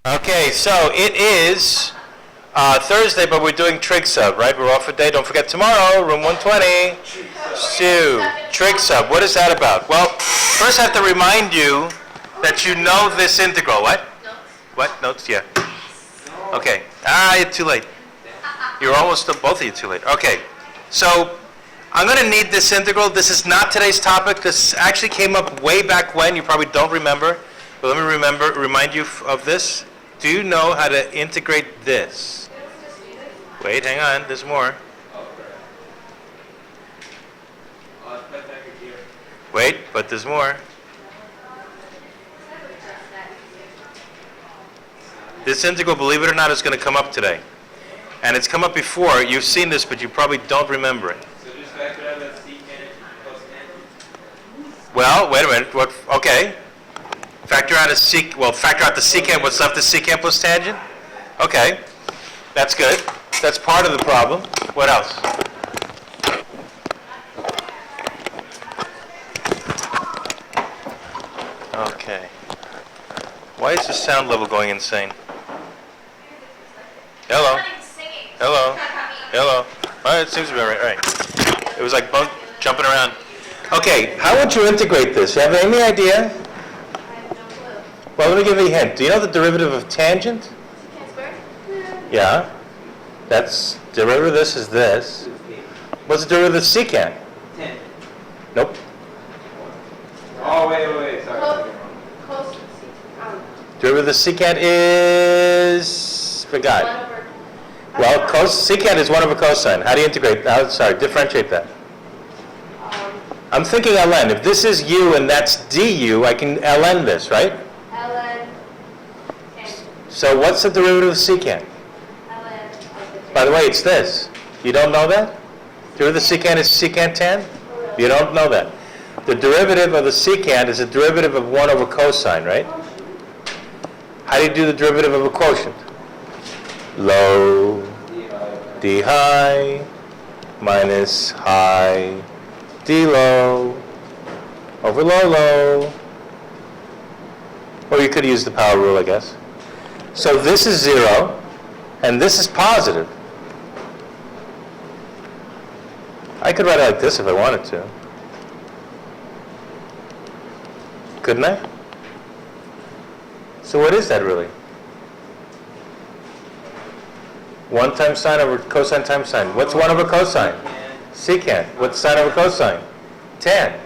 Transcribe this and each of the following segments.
Okay, so it is Thursday, but we're doing trig sub, right? We're off a day. Don't forget tomorrow, room 120. Stu, trig sub. What is that about? Well, first I have to remind you that you know this integral. What? Notes. What? Notes? Yeah. Okay. You're too late. You're almost, both of you too late. Okay. So I'm going to need this integral. This is not today's topic. This actually came up way back when. You probably don't remember. But let me remind you of this. Do you know how to integrate this? Wait, hang on. There's more. Wait, but there's more. This integral, believe it or not, is going to come up today. And it's come up before. You've seen this, but you probably don't remember it. So just factor out that secant plus tangent. Well, wait a minute. What? Okay. Factor out factor out the secant. What's left is secant plus tangent? Okay. That's good. That's part of the problem. What else? Okay. Why is the sound level going insane? Hello? Hello? Hello? Well, it seems to be all right. It was like jumping around. Okay, how would you integrate this? You have any idea? Well, let me give you a hint. Do you know the derivative of tangent? Yeah. That's, derivative of this is this. What's the derivative of secant? 10. Nope. Oh, wait. Sorry. Derivative of the secant is, forgot. Well, secant is 1 over cosine. How do you integrate? Differentiate that. I'm thinking ln. If this is u and that's du, I can ln this, right? ln. So what's the derivative of secant? ln. By the way, it's this. You don't know that? Derivative of secant is secant tan? You don't know that. The derivative of the secant is a derivative of 1 over cosine, right? How do you do the derivative of a quotient? Low d high minus high d low over low. Or you could use the power rule, I guess. So this is 0, and this is positive. I could write it like this if I wanted to. Couldn't I? So what is that really? 1 times sine over cosine times sine. What's 1 over cosine? Secant. What's sine over cosine? Tan.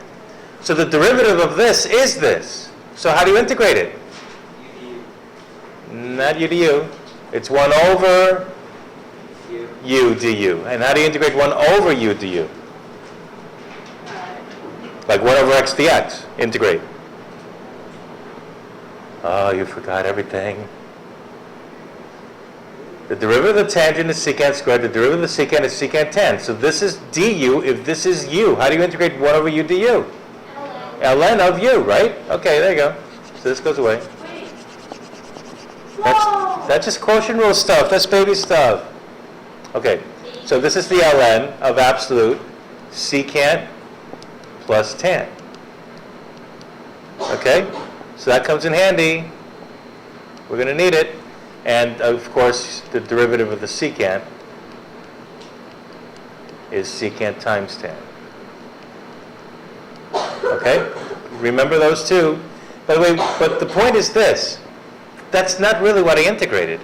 So the derivative of this is this. So how do you integrate it? Not u du. It's 1 over u du. And how do you integrate 1 over u du? Like 1 over x dx. Integrate. Oh, you forgot everything. The derivative of the tangent is secant squared. The derivative of the secant is secant tan. So this is du if this is u. How do you integrate 1 over u du? ln of u, right? Okay, there you go. So this goes away. That's just quotient rule stuff. That's baby stuff. Okay, so this is the ln of absolute secant plus tan. Okay, so that comes in handy. We're going to need it. And, of course, the derivative of the secant is secant times tan. Okay? Remember those two. By the way, but the point is this. That's not really what I integrated.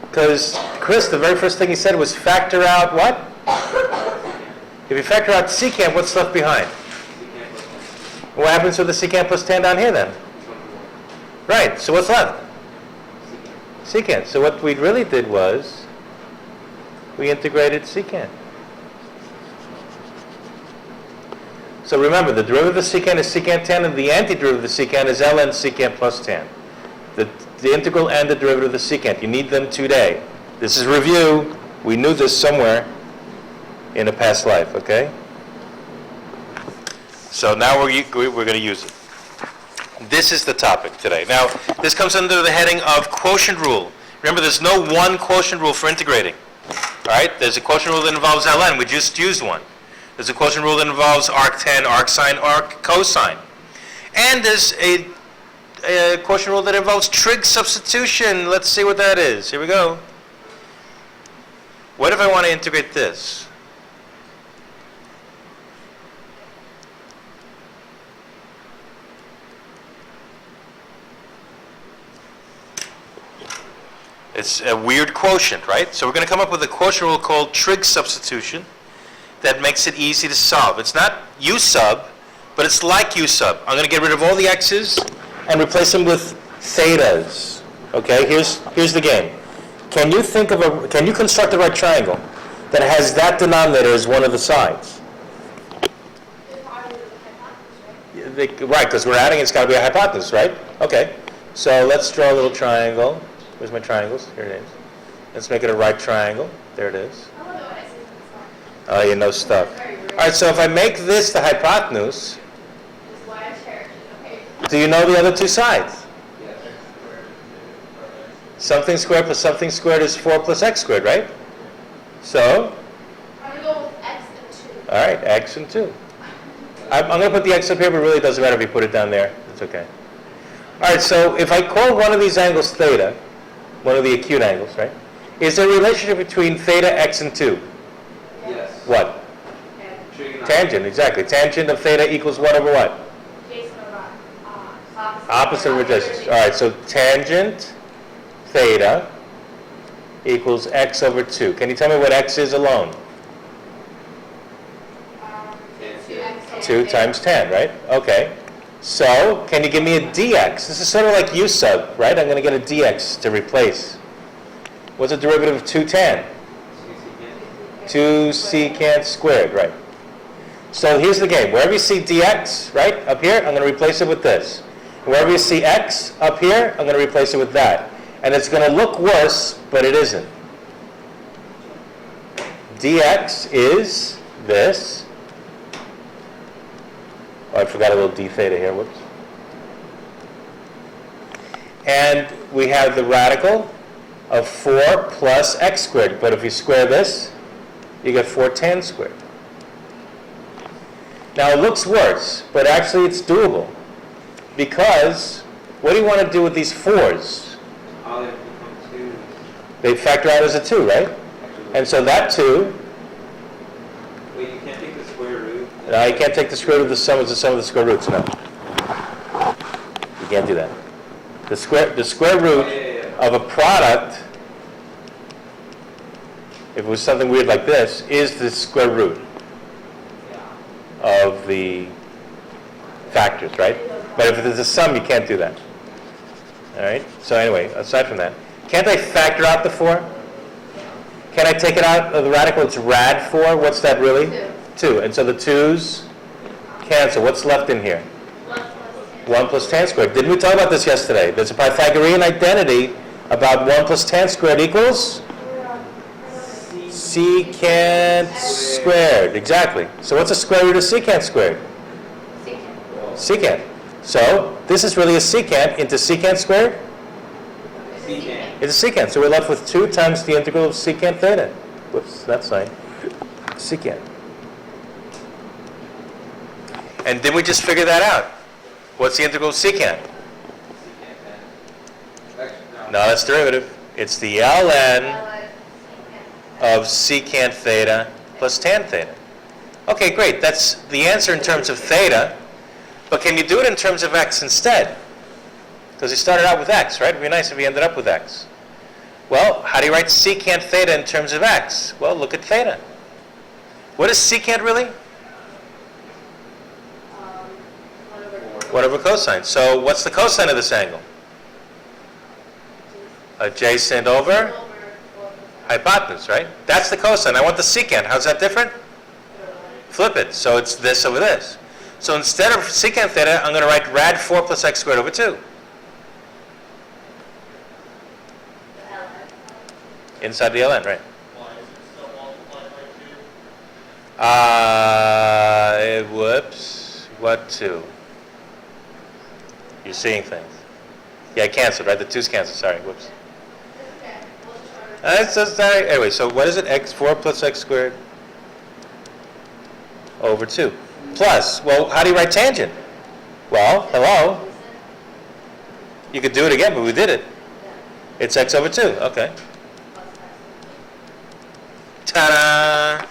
Because Chris, the very first thing he said was factor out what? If you factor out secant, what's left behind? What happens with the secant plus tan down here then? Right, so what's left? Secant. So what we really did was we integrated secant. So remember, the derivative of secant is secant tan, and the antiderivative of the secant is ln secant plus tan. The integral and the derivative of the secant. You need them today. This is review. We knew this somewhere in a past life, okay? So now we're going to use it. This is the topic today. Now, this comes under the heading of quotient rule. Remember, there's no one quotient rule for integrating. All right? There's a quotient rule that involves ln. We just used one. There's a quotient rule that involves arc tan, arc sine, arc cosine. And there's a a quotient rule that involves trig substitution. Let's see what that is. Here we go. What if I want to integrate this? It's a weird quotient, right? So we're going to come up with a quotient rule called trig substitution that makes it easy to solve. It's not u sub, but it's like u sub. I'm going to get rid of all the x's and replace them with thetas. Okay, here's the game. Can you construct a right triangle that has that denominator as one of the sides? Right, because we're adding, it's got to be a hypotenuse, right? Okay, so let's draw a little triangle. Where's my triangles? Here it is. Let's make it a right triangle. There it is. Oh, you know stuff. All right, so if I make this the hypotenuse, do you know the other two sides? Something squared plus something squared is 4 plus x squared, right? So? I'm going to go with x and 2. All right, x and 2. I'm going to put the x up here, but it really doesn't matter if you put it down there. It's okay. All right, so if I call one of these angles theta, one of the acute angles, right? Is there a relationship between theta, x, and 2? Yes. What? Trigonometric. Tangent, exactly. Tangent of theta equals what over what? Opposite of adjacent. All right, so tangent theta equals x over 2. Can you tell me what x is alone? 2 times tan, right? Okay. So, can you give me a dx? This is sort of like u sub, right? I'm going to get a dx to replace. What's the derivative of 2 tan? 2 secant squared, right? So here's the game. Wherever you see dx, right, up here, I'm going to replace it with this. Wherever you see x up here, I'm going to replace it with that. And it's going to look worse, but it isn't. dx is this. Oh, I forgot a little d theta here, whoops. And we have the radical of 4 plus x squared. But if you square this, you get 4 tan squared. Now it looks worse, but actually it's doable. Because, what do you want to do with these 4s? All they have to become 2. They factor out as a 2, right? And so that 2, Wait, you can't take the square root? you can't take the square root of the sum as the sum of the square roots, no. You can't do that. The square root of a product, if it was something weird like this, is the square root of the factors, right? But if it's a sum, you can't do that. All right? So anyway, aside from that, can't I factor out the 4? Can I take it out of the radical? It's rad 4. What's that really? 2. And so the 2's cancel. What's left in here? 1 plus tan squared. Didn't we talk about this yesterday? There's a Pythagorean identity about 1 plus tan squared equals? Secant squared. Exactly. So what's the square root of secant squared? Secant. So this is really a secant into secant squared? Secant. It's a secant. So we're left with 2 times the integral of secant theta. Whoops, that sign. Secant. And didn't we just figure that out? What's the integral of secant? No, that's derivative. It's the ln of secant theta plus tan theta. Okay, great. That's the answer in terms of theta. But can you do it in terms of x instead? Because you started out with x, right? It would be nice if you ended up with x. Well, how do you write secant theta in terms of x? Well, look at theta. What is secant really? 1 over cosine. So what's the cosine of this angle? Adjacent over hypotenuse, right? That's the cosine. I want the secant. How's that different? Flip it. So it's this over this. So instead of secant theta, I'm going to write rad 4 plus x squared over 2. Inside the ln, right? Whoops. What 2? You're seeing things. Yeah, I canceled, right? The 2's canceled. Sorry. Whoops. Anyway, so what is it? x4 plus x squared over 2. Plus, well, how do you write tangent? Well, hello. You could do it again, but we did it. It's x over 2. Okay. Ta-da!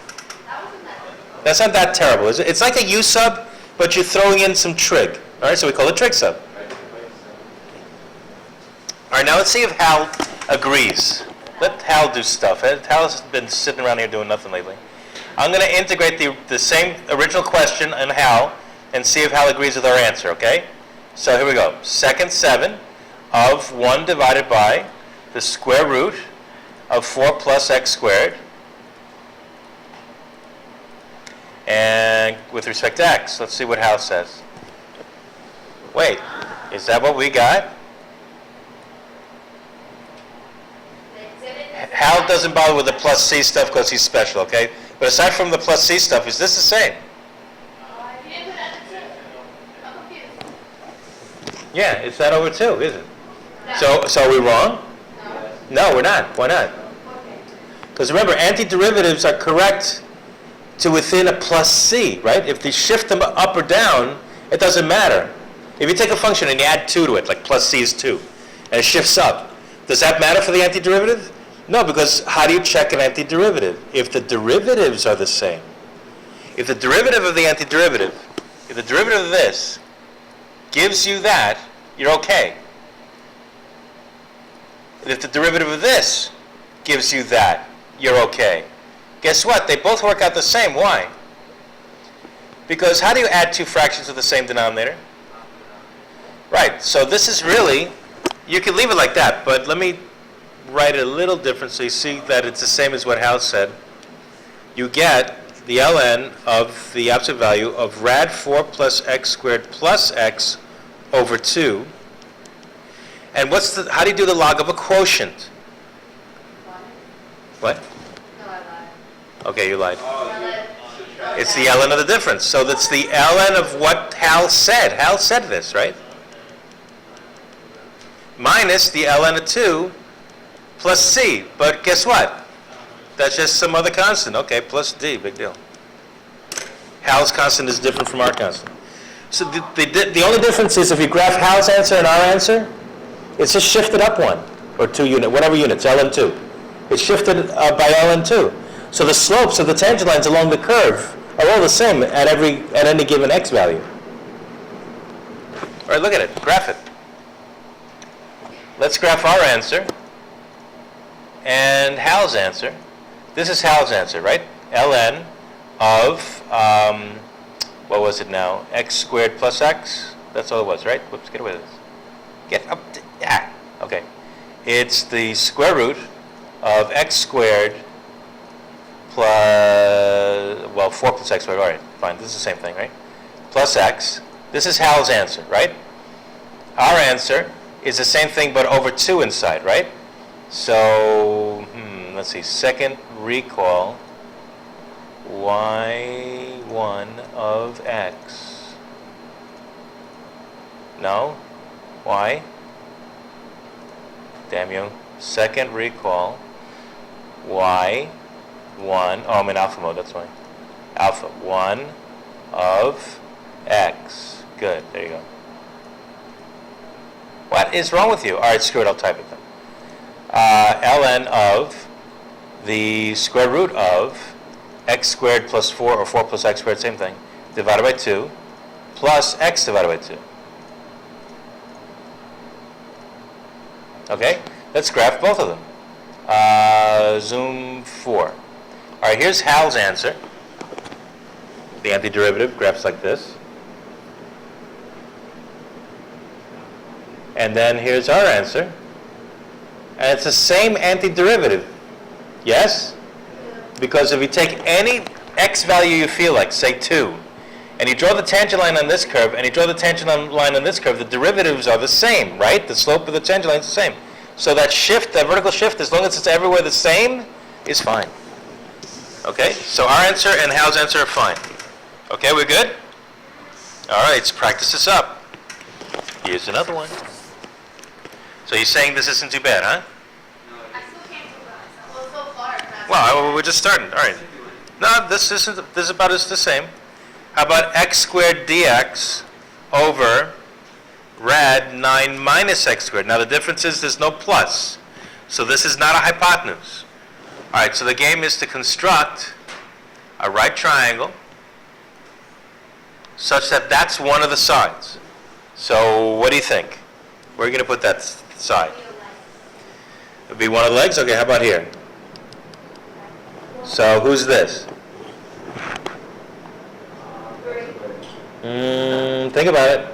That's not that terrible, is it? It's like a U sub, but you're throwing in some trig. All right, so we call it trig sub. All right, now let's see if Hal agrees. Let Hal do stuff. Hal's been sitting around here doing nothing lately. I'm going to integrate the same original question in Hal and see if Hal agrees with our answer, okay? So here we go. Second 7 of 1 divided by the square root of 4 plus x squared. And with respect to x, let's see what Hal says. Wait, is that what we got? Hal doesn't bother with the plus c stuff because he's special, okay? But aside from the plus c stuff, is this the same? Yeah, it's that over 2, isn't it? So are we wrong? No, we're not. Why not? Because remember, antiderivatives are correct to within a plus c, right? If they shift them up or down, it doesn't matter. If you take a function and you add 2 to it, like plus c is 2, and it shifts up, does that matter for the antiderivative? No, because how do you check an antiderivative? If the derivatives are the same. If the derivative of the antiderivative, if the derivative of this gives you that, you're okay. If the derivative of this gives you that, you're okay. Guess what? They both work out the same. Why? Because how do you add 2 fractions with the same denominator? Right, so this is really, you can leave it like that, but let me write it a little different so you see that it's the same as what Hal said. You get the ln of the absolute value of rad 4 plus x squared plus x over 2. And how do you do the log of a quotient? What? No, I lied. Okay, you lied. Oh, It's the ln of the difference. So that's the ln of what Hal said. Hal said this, right? Minus the ln of 2 plus c. But guess what? That's just some other constant. Okay, plus d, big deal. Hal's constant is different from our constant. So the only difference is if you graph Hal's answer and our answer, it's just shifted up 1 or 2 units, whatever units, ln2. It's shifted by ln2. So the slopes of the tangent lines along the curve are all the same at any given x value. All right, look at it. Graph it. Let's graph our answer and Hal's answer. This is Hal's answer, right? ln of, what was it now? X squared plus x? That's all it was, right? Whoops, get away with this. Get up, okay. It's the square root of x squared plus, 4 plus x squared, all right, fine, this is the same thing, right? Plus x. This is Hal's answer, right? Our answer is the same thing but over 2 inside, right? So, let's see, second recall, y1 of x. No? Why? Damn you. Second recall, y1, I'm in alpha mode, that's why. Alpha, 1 of x. Good, there you go. What is wrong with you? All right, screw it, I'll type it then. ln of the square root of x squared plus 4, or 4 plus x squared, same thing, divided by 2, plus x divided by 2. Okay, let's graph both of them. Zoom 4. All right, here's Hal's answer. The antiderivative graphs like this. And then here's our answer. And it's the same antiderivative. Yes? Because if you take any x value you feel like, say 2, and you draw the tangent line on this curve, and you draw the tangent line on this curve, the derivatives are the same, right? The slope of the tangent line is the same. So that shift, that vertical shift, as long as it's everywhere the same, is fine. Okay? So our answer and Hal's answer are fine. Okay, we're good? All right, let's practice this up. Here's another one. So he's saying this isn't too bad, huh? I still can't do that. Well, so far. Well, we're just starting. All right. No, this is about the same. How about x squared dx over rad 9 minus x squared. Now the difference is there's no plus. So this is not a hypotenuse. All right, so the game is to construct a right triangle such that that's one of the sides. So what do you think? Where are you going to put that side? It would be one of the legs? Okay, how about here? So who's this? Think about it.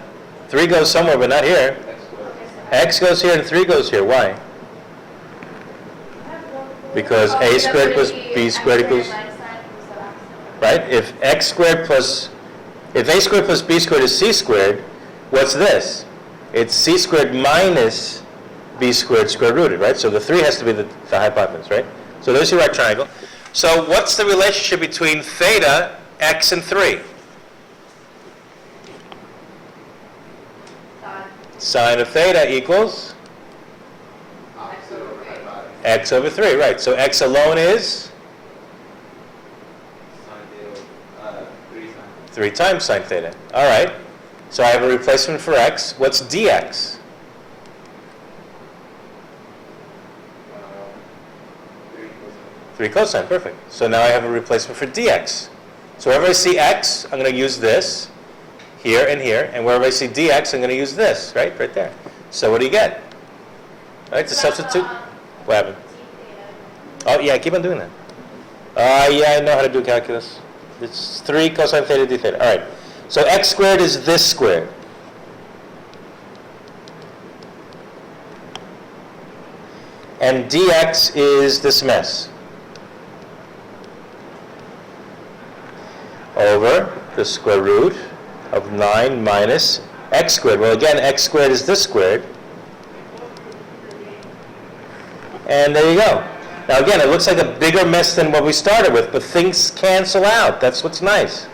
3 goes somewhere, but not here. X goes here and 3 goes here. Why? Because a squared plus b squared equals... Right? If a squared plus b squared is c squared, what's this? It's c squared minus b squared square rooted, right? So the 3 has to be the hypotenuse, right? So there's your right triangle. So what's the relationship between theta, x, and 3? Sine of theta equals x over 3, right? So x alone is 3 times sine theta. All right. So I have a replacement for x. What's dx? 3 cosine, perfect. So now I have a replacement for dx. So wherever I see x, I'm going to use this here and here, and wherever I see dx, I'm going to use this, right there. So what do you get? All right, to substitute. What happened? Oh, yeah, keep on doing that. Yeah, I know how to do calculus. It's 3 cosine theta d theta. All right. So x squared is this squared. And dx is this mess. Over the square root of 9 minus x squared. Well, again, x squared is this squared. And there you go. Now, again, it looks like a bigger mess than what we started with, but things cancel out. That's what's nice.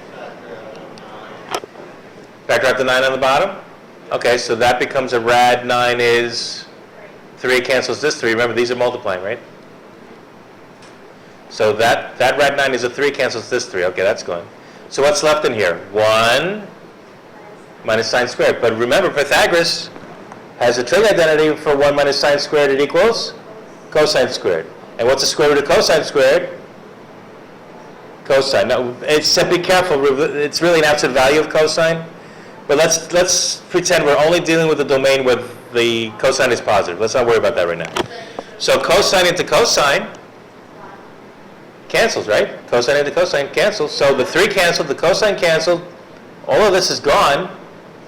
Factor out the 9 on the bottom? Okay, so that becomes a rad 9 is 3 cancels this 3. Remember, these are multiplying, right? So that rad 9 is a 3 cancels this 3. Okay, that's going. So what's left in here? 1 minus sine squared. But remember, Pythagoras has a trig identity for 1 minus sine squared. It equals cosine squared. And what's the square root of cosine squared? Cosine. Now, be careful. It's really an absolute value of cosine. But let's pretend we're only dealing with the domain where the cosine is positive. Let's not worry about that right now. So cosine into cosine cancels, right? Cosine into cosine cancels. So the 3 canceled, the cosine canceled. All of this is gone.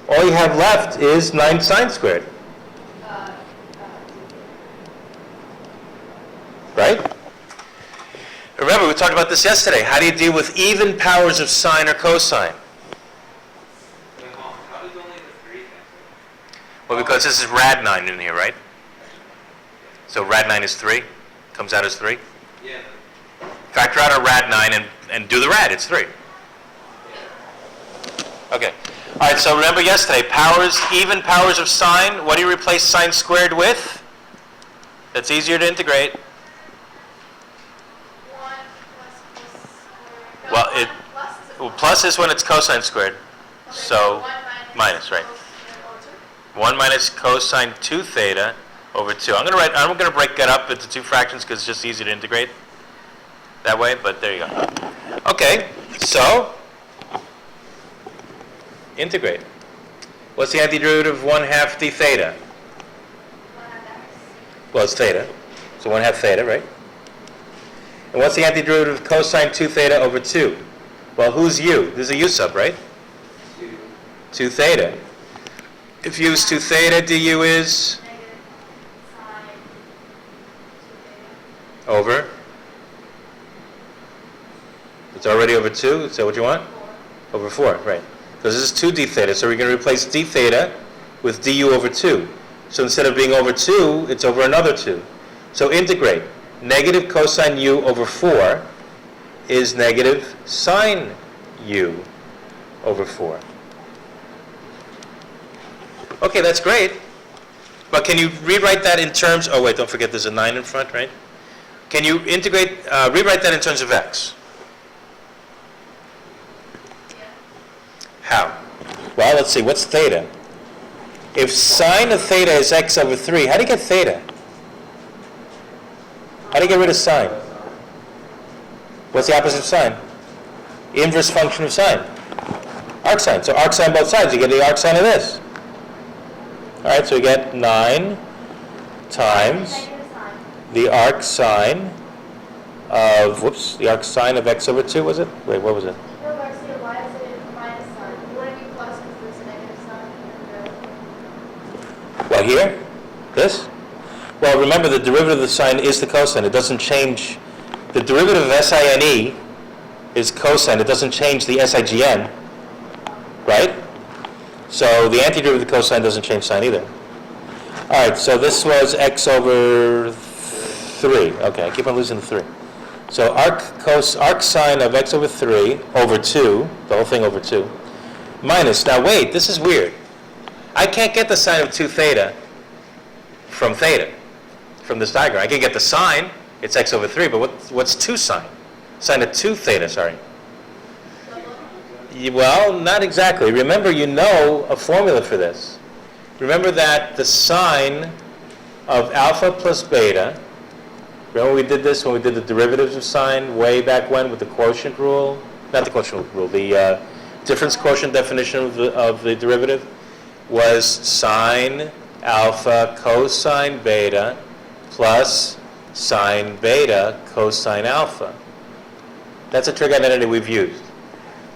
All you have left is 9 sine squared. Right? Remember, we talked about this yesterday. How do you deal with even powers of sine or cosine? How does only the 3 cancel? Well, because this is rad 9 in here, right? So rad 9 is 3. Comes out as 3. Yeah. Factor out a rad 9 and do the rad. It's 3. Okay. All right, so remember yesterday, even powers of sine, what do you replace sine squared with? That's easier to integrate. Well, plus is when it's cosine squared. So minus, right? 1 minus cosine 2 theta over 2. I'm going to break that up into 2 fractions because it's just easy to integrate that way, but there you go. Okay, so integrate. What's the antiderivative of 1/2 d theta? Well, it's theta. So 1/2 theta, right? And what's the antiderivative of cosine 2 theta over 2? Well, who's u? There's a u sub, right? 2 theta. If u is 2 theta, du is over. It's already over 2. Is that what you want? Over 4, right. Because this is 2 d theta, so we're going to replace d theta with du over 2. So instead of being over 2, it's over another 2. So integrate. Negative cosine u over 4 is negative sine u over 4. Okay, that's great. But can you rewrite that in terms... Oh, wait, don't forget there's a 9 in front, right? Can you rewrite that in terms of x? How? Well, let's see. What's theta? If sine of theta is x over 3, how do you get theta? How do you get rid of sine? What's the opposite of sine? Inverse function of sine. Arcsine. So arcsine both sides. You get the arcsine of this. All right, so we get 9 times Negative sign. the arcsine of, the arcsine of x over 2, was it? Wait, what was it? No, Garcia, why is it minus sign? You want to be plus because there's a negative sign. What, here? This? Well, remember the derivative of the sine is the cosine. It doesn't change. The derivative of sine is cosine. It doesn't change the sign, right? So the antiderivative of the cosine doesn't change sine either. All right, so this was x over 3. Okay, I keep on losing the 3. So arc sine of x over 3 over 2, the whole thing over 2, minus, now wait, this is weird. I can't get the sine of 2 theta from this diagram. I can get the sine, it's x over 3, but what's 2 sine? Sine of 2 theta, sorry. Well, not exactly. Remember, you know a formula for this. Remember that the sine of alpha plus beta, remember we did this when we did the derivatives of sine way back when with the quotient rule? Not the quotient rule, the difference quotient definition of the derivative was sine alpha cosine beta plus sine beta cosine alpha. That's a trig identity we've used.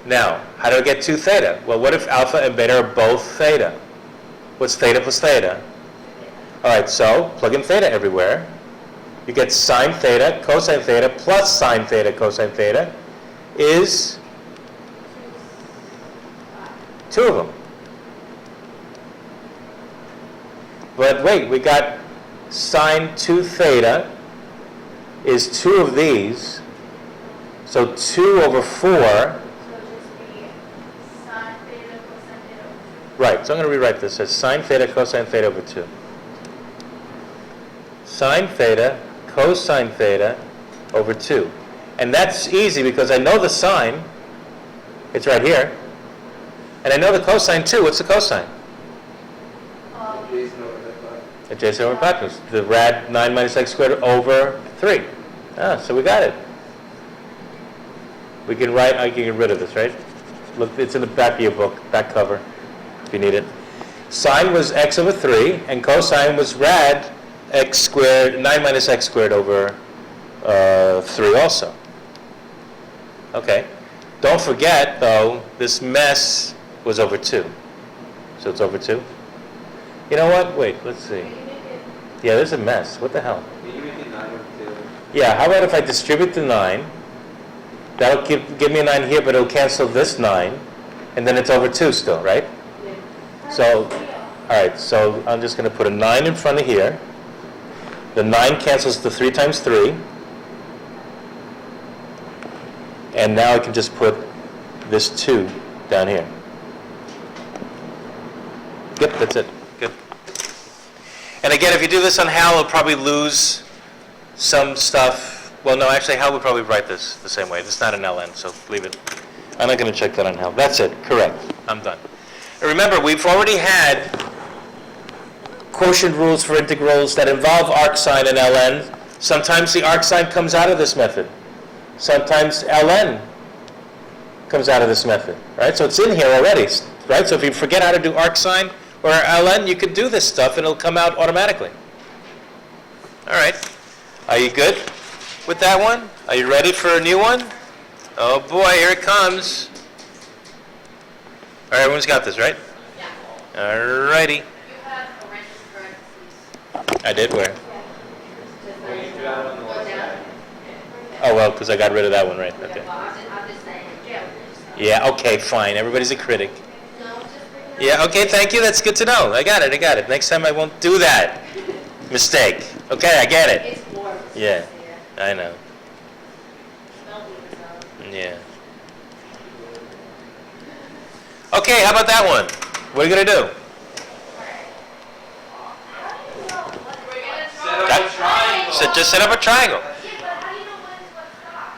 Now, how do I get 2 theta? Well, what if alpha and beta are both theta? What's theta plus theta? All right, so plug in theta everywhere. You get sine theta cosine theta plus sine theta cosine theta is 2 of them. But wait, we got sine 2 theta is 2 of these. So 2 over 4. So just be sine theta cosine theta. Right, so I'm going to rewrite this as sine theta cosine theta over 2. Sine theta cosine theta over 2. And that's easy because I know the sine. It's right here. And I know the cosine too. What's the cosine? Adjacent over hypotenuse. The rad 9 minus x squared over 3. So we got it. I can get rid of this, right? Look, it's in the back of your book, back cover, if you need it. Sine was x over 3, and cosine was rad x squared, 9 minus x squared over 3 also. Okay. Don't forget, though, this mess was over 2. So it's over 2. You know what? Wait, let's see. Yeah, there's a mess. What the hell? Can you make it 9 over 2? Yeah, how about if I distribute the 9? That'll give me a 9 here, but it'll cancel this 9. And then it's over 2 still, right? So, all right, so I'm just going to put a 9 in front of here. The 9 cancels the 3 times 3. And now I can just put this 2 down here. Yep, that's it. Good. And again, if you do this on Hal, it'll probably lose some stuff. Well, no, actually, Hal would probably write this the same way. It's not an ln, so leave it. I'm not going to check that on Hal. That's it. Correct. I'm done. And remember, we've already had quotient rules for integrals that involve arcsine and ln. Sometimes the arcsine comes out of this method. Sometimes ln comes out of this method, right? So it's in here already, right? So if you forget how to do arcsine or ln, you could do this stuff and it'll come out automatically. All right. Are you good with that one? Are you ready for a new one? Oh boy, here it comes. All right, everyone's got this, right? Yeah. All righty. You have orange parentheses. I did where? Well, you do that on the left side. Oh, well, because I got rid of that one, right? Okay. I'm just saying, yeah. Yeah, okay, fine. Everybody's a critic. No, just bring it Yeah, okay, thank you. That's good to know. I got it. Next time I won't do that. Mistake. Okay, I get it. It's warm. Yeah, I know. Yeah. Okay, how about that one? What are you going to do? Set up a triangle. So just set up a triangle. Yeah, but how do you know when it's what's not?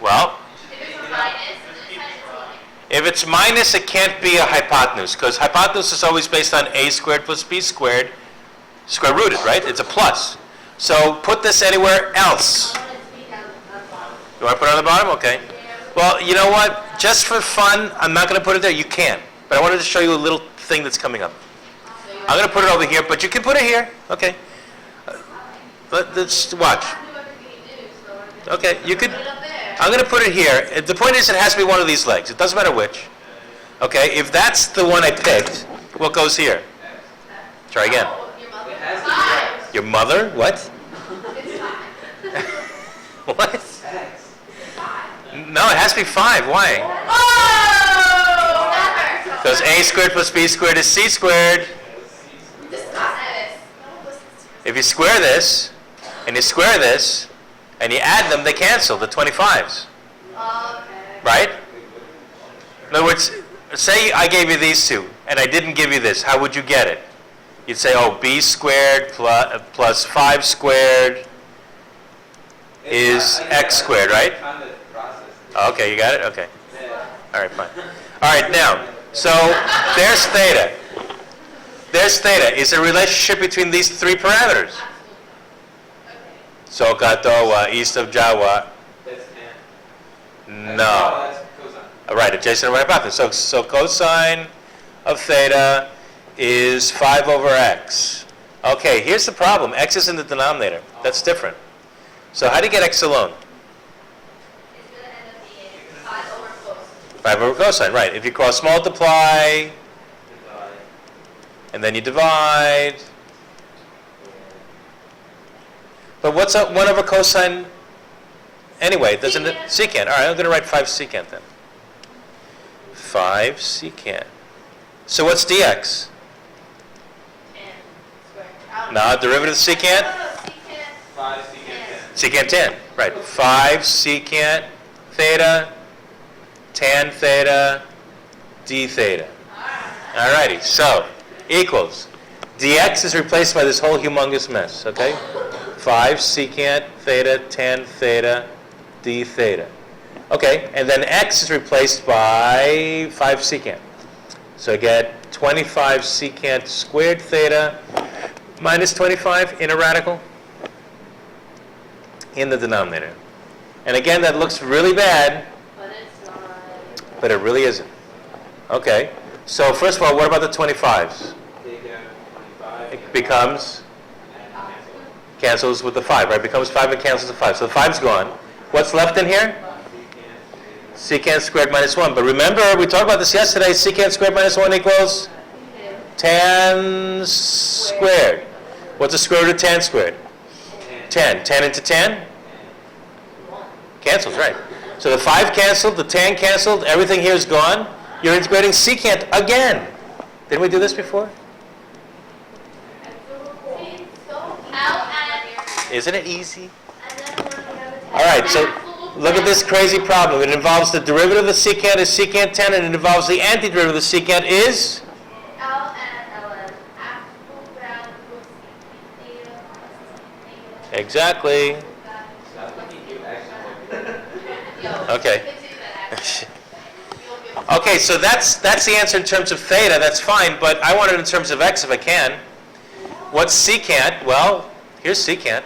Well, If it's a minus, then it's if If it's minus, it can't be a hypotenuse, because hypotenuse is always based on a squared plus b squared, square rooted, right? It's a plus. So put this anywhere else. I want it to be down on the bottom. You want to put it on the bottom? Okay. Well, you know what? Just for fun, I'm not going to put it there. You can. But I wanted to show you a little thing that's coming up. I'm going to put it over here, but you can put it here. Okay. Let's watch. I do everything you do, so I'm gonna Okay, you could. put it up there. I'm going to put it here. The point is, it has to be one of these legs. It doesn't matter which. Okay. If that's the one I picked, what goes here? Try again. Oh, your mother. It has to be Five. Your mother? What? It's five. What? X. No, it has to be 5. Why? Oh! Never. Because a squared plus b squared is c squared. Discuss this. If you square this, and you square this, and you add them, they cancel, the 25s. Okay. Right? In other words, say I gave you these two, and I didn't give you this. How would you get it? You'd say, oh, b squared plus 5 squared is x squared, right? Trying to process it. Okay, you got it? Okay. Yeah. All right, fine. All right, now, so there's theta. There's theta. Is there a relationship between these 3 parameters? So Katoa, east of Jawa. That's 10. No. That's cosine. All right, adjacent over hypotenuse. So cosine of theta is 5 over x. Okay, here's the problem. X is in the denominator. That's different. So how do you get x alone? It's gonna end up being 5 over close. 5 over cosine, right. If you cross multiply, Divide. and then you divide. But what's 1 over cosine anyway? Doesn't it? Secant. All right, I'm going to write 5 secant then. 5 secant. So what's dx? 10 squared. No, derivative of secant? No, secant. 5 secant 10. Secant 10. Right. 5 secant theta, tan theta, d theta. All righty. So equals. dx is replaced by this whole humongous mess, okay? 5 secant theta, tan theta, d theta. Okay, and then x is replaced by 5 secant. So I get 25 secant squared theta minus 25 in a radical in the denominator. And again, that looks really bad, But it's not. but it really isn't. Okay, so first of all, what about the 25s? Take out 25. It becomes, And cancel. cancels with the 5, right? Becomes 5 and cancels the 5. So the 5's gone. What's left in here? Secant squared minus 1. But remember, we talked about this yesterday. Secant squared minus 1 equals tan squared. What's the square root of tan squared? 10. 10 into 10? Cancels, right. So the 5 canceled, the tan canceled, everything here is gone. You're integrating secant again. Didn't we do this before? Isn't it easy? All right, so look at this crazy problem. It involves the derivative of the secant is secant 10, and it involves the antiderivative of the secant is? Exactly. Okay. Okay, so that's the answer in terms of theta. That's fine, but I want it in terms of x if I can. What's secant? Well, here's secant.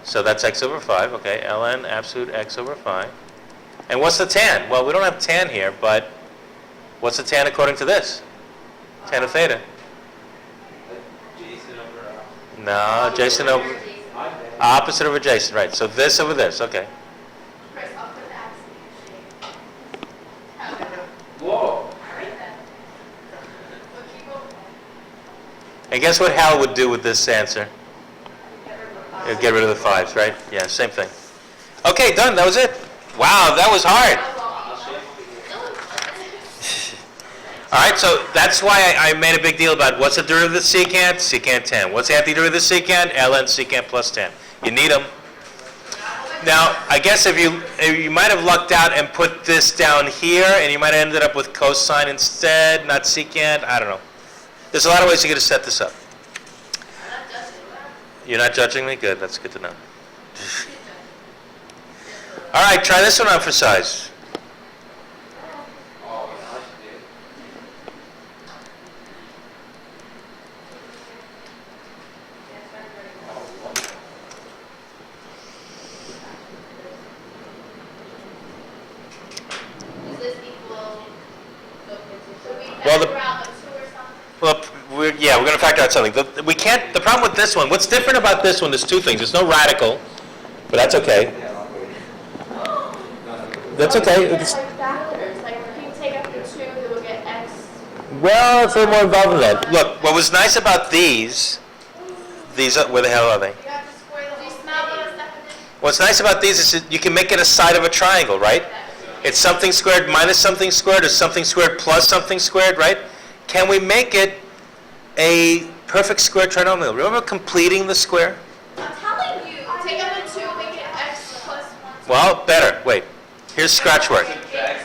So that's x over 5. Okay, ln absolute x over 5. And what's the tan? Well, we don't have tan here, but what's the tan according to this? Tan of theta. Jason over. No, adjacent over opposite of adjacent, right? So this over this. Okay. Whoa. And guess what Hal would do with this answer? He'd get rid of the 5s, right? Yeah, same thing. Okay, done. That was it. Wow, that was hard. All right, so that's why I made a big deal about what's the derivative of secant? Secant 10. What's the antiderivative of secant? Ln secant plus 10. You need them. Now, I guess if you might have lucked out and put this down here, and you might have ended up with cosine instead, not secant. I don't know. There's a lot of ways you're going to set this up. You're not judging me? Good. That's good to know. All right, try this one on for size. we're going to factor out something. We can't, the problem with this one, what's different about this one, there's two things. There's no radical, but that's okay. That's okay. It's, Like factors, like if you take up the 2, you will get x. well, it's a little more involved than that. Look, what was nice about these are, where the hell are they? You have to square the whole thing. What's nice about these is that you can make it a side of a triangle, right? It's something squared minus something squared, or something squared plus something squared, right? Can we make it a perfect square trinomial? Remember completing the square? I'm telling you, take up the 2, make it x plus 1. Well, better. Wait. Here's scratch work.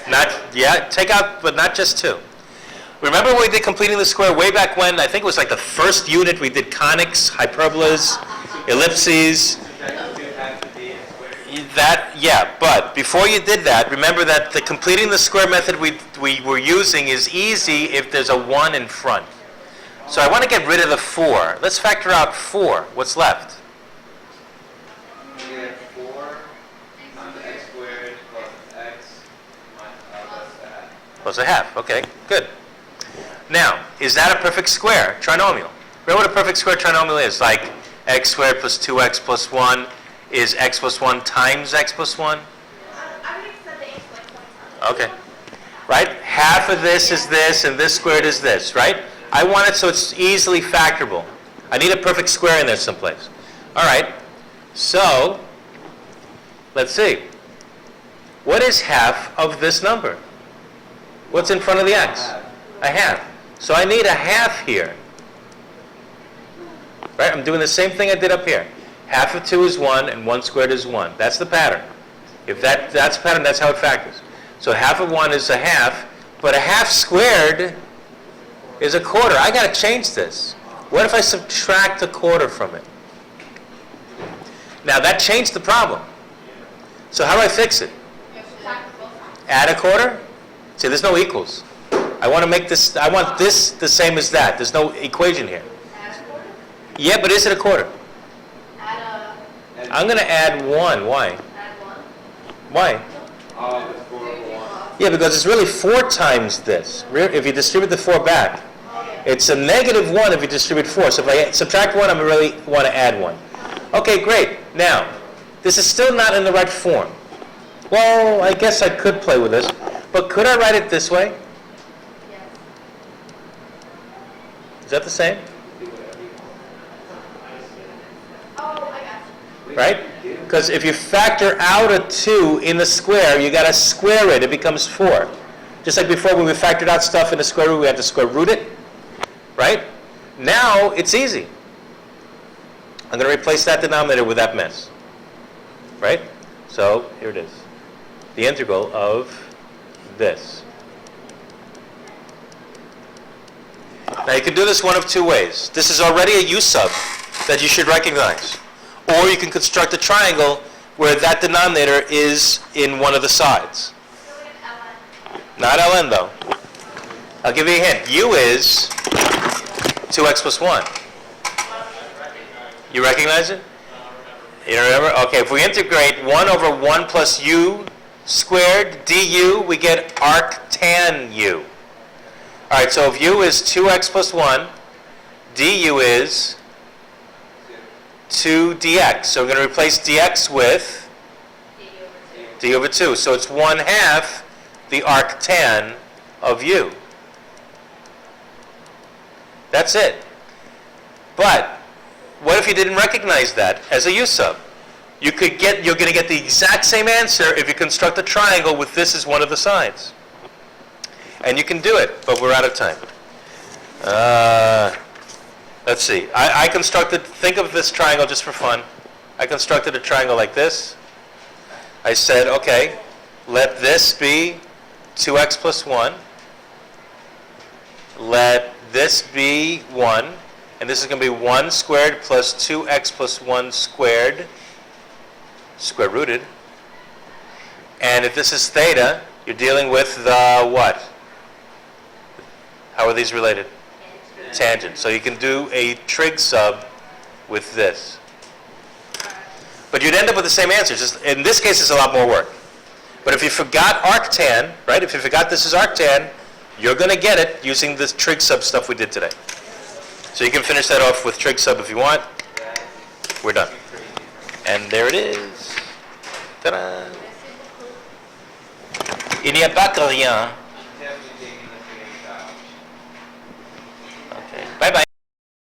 Not, yeah, take out, but not just 2. Remember when we did completing the square way back when? I think it was like the first unit we did conics, hyperbolas, ellipses. That, yeah, but before you did that, remember that the completing the square method we were using is easy if there's a 1 in front. So I want to get rid of the 4. Let's factor out 4. What's left? You get 4 times x squared plus x plus that. Plus a half. Okay, good. Now, is that a perfect square trinomial? Remember what a perfect square trinomial is? Like x squared plus 2x plus 1 is x plus 1 times x plus 1? I would accept the x like 1 times. Okay. Right? Half of this is this, and this squared is this, right? I want it so it's easily factorable. I need a perfect square in there someplace. All right. So, let's see. What is half of this number? What's in front of the x? A half. So I need a half here. Right? I'm doing the same thing I did up here. Half of 2 is 1, and 1 squared is 1. That's the pattern. If that's the pattern, that's how it factors. So half of 1 is a half, but a half squared is a quarter. I got to change this. What if I subtract a quarter from it? Now that changed the problem. So how do I fix it? Add a quarter? See, there's no equals. I want to make this, I want this the same as that. There's no equation here. Add a quarter? Yeah, but is it a quarter? Add I'm going to add 1. Why? Add 1? Why? It's 4 over 1. Yeah, because it's really 4 times this. If you distribute the 4 back, it's a negative 1 if you distribute 4. So if I subtract 1, I really want to add 1. Okay, great. Now, this is still not in the right form. Well, I guess I could play with this. But could I write it this way? Yes. Is that the same? Oh, I got you. Right? Because if you factor out a 2 in the square, you got to square it. It becomes 4. Just like before when we factored out stuff in the square root, we had to square root it. Right? Now, it's easy. I'm going to replace that denominator with that mess. Right? So, here it is. The integral of this. Now, you can do this one of 2 ways. This is already a u sub that you should recognize. Or you can construct a triangle where that denominator is in one of the sides. Not ln, though. I'll give you a hint. U is 2x plus 1. You recognize it? You remember? Okay, if we integrate 1 over 1 plus u squared du, we get arctan u. All right, so if u is 2x plus 1, du is 2 dx. So we're going to replace dx with d over 2. So it's 1/2 the arctan of u. That's it. But what if you didn't recognize that as a u sub? You're going to get the exact same answer if you construct a triangle with this as one of the sides. And you can do it, but we're out of time. Let's see. I constructed, think of this triangle just for fun. I constructed a triangle like this. I said, okay, let this be 2x plus 1. Let this be 1. And this is going to be 1 squared plus 2x plus 1 squared, square rooted. And if this is theta, you're dealing with the what? How are these related? Tangent. So you can do a trig sub with this. But you'd end up with the same answer. Just in this case, it's a lot more work. But if you forgot arctan, right? If you forgot this is arctan, you're going to get it using this trig sub stuff we did today. So you can finish that off with trig sub if you want. We're done. And there it is. Ta-da! Il n'y a pas que rien.